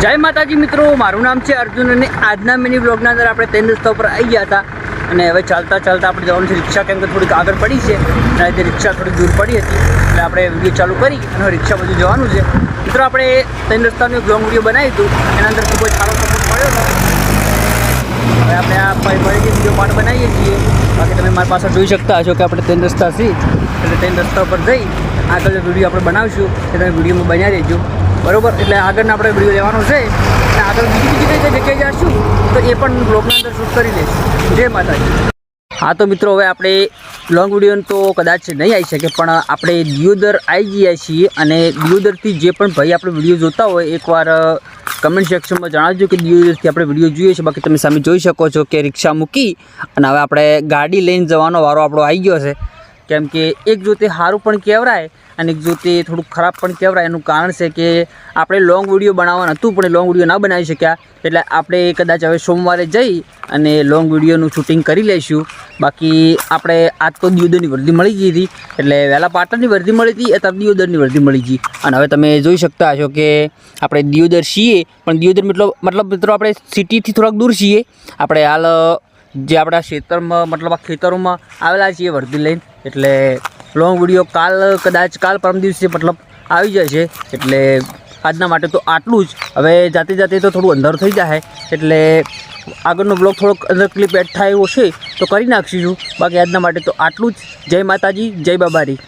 જય માતાજી મિત્રો, મારું નામ છે અર્જુન અને આજના મિની બ્લોગના અંદર આપણે 3 રસ્તા ઉપર આવી ગયા હતા અને હવે ચાલતા ચાલતા આપણે જવાનું છે રિક્ષા, કેમ કે થોડીક આગળ પડી છે અને તે રિક્ષા થોડીક દૂર પડી હતી એટલે આપણે વિડીયો ચાલુ કરી અને રિક્ષા બધું જવાનું છે. મિત્રો આપણે 3 રસ્તાનું એક લોંગ વિડીયો બનાવ્યું હતું, એના અંદર ખૂબ જ સારો સપોર્ટ મળ્યો હતો. હવે આપણે આ ફરીથી વિડીયો પાર્ટ બનાવીએ છીએ. બાકી તમે મારી પાસે જોઈ શકતા હશો કે આપણે 3 રસ્તા છીએ એટલે 3 રસ્તા ઉપર જઈ આગળ વિડીયો આપણે બનાવીશું કે તમે વિડીયોમાં બન્યા રહેજો, બરોબર. એટલે આગળના આપણે વિડીયો લેવાનો છે અને આગળ બીજી કઈ જગ્યાએ જઈશું તો એ પણ બ્લોગના અંદર શૂટ કરી લઈશું. જય માતાજી. હા તો મિત્રો, હવે આપણે લોંગ વિડીયો તો કદાચ નહીં આવી શકે, પણ આપણે દિયોદર આવી ગયા છીએ અને દિયોદરથી જે પણ ભાઈ આપણે વિડીયો જોતા હોય એકવાર કમેન્ટ સેક્શનમાં જણાવજો કે દિયોદરથી આપણે વિડીયો જોઈએ છે. બાકી તમે સામે જોઈ શકો છો કે રિક્ષા મૂકી અને હવે આપણે ગાડી લઈને જવાનો વારો આપણો આવી ગયો છે. કેમ કે એક જોતે સારું પણ કહેવાય અને એક જોતે થોડુંક ખરાબ પણ કહેવાય. એનું કારણ છે કે આપણે લોંગ વિડીયો બનાવવાનું હતું પણ લોંગ વિડીયો ના બનાવી શક્યા, એટલે આપણે કદાચ હવે સોમવારે જઈ અને લોંગ વિડીયોનું શૂટિંગ કરી લઈશું. બાકી આપણે આજ તો દિયોદરની વર્દી મળી ગઈ હતી, એટલે વહેલા પાટણની વર્દી મળી હતી, અત્યારે દિયોદરની વર્દી મળી ગઈ. અને હવે તમે જોઈ શકતા હશો કે આપણે દિયોદર છીએ, પણ દિયોદર મતલબ મિત્રો આપણે સિટીથી થોડાક દૂર છીએ. આપણે હાલ જે આપણા ખેતરમાં મતલબ આ ખેતરોમાં આવેલા છીએ વર્દી લઈને, એટલે લોંગ વિડીયો કાલ પરમ દિવસે મતલબ આવી જાય છે. એટલે આજના માટે તો આટલું જ. હવે જાતે જાતે તો થોડું અંધારું થઈ જાય, એટલે આગળનો બ્લોગ થોડોક અંદર ક્લિપ એડ થાય એવો છે તો કરી નાખીશું. બાકી આજના માટે તો આટલું જ. જય માતાજી, જય બાબારી.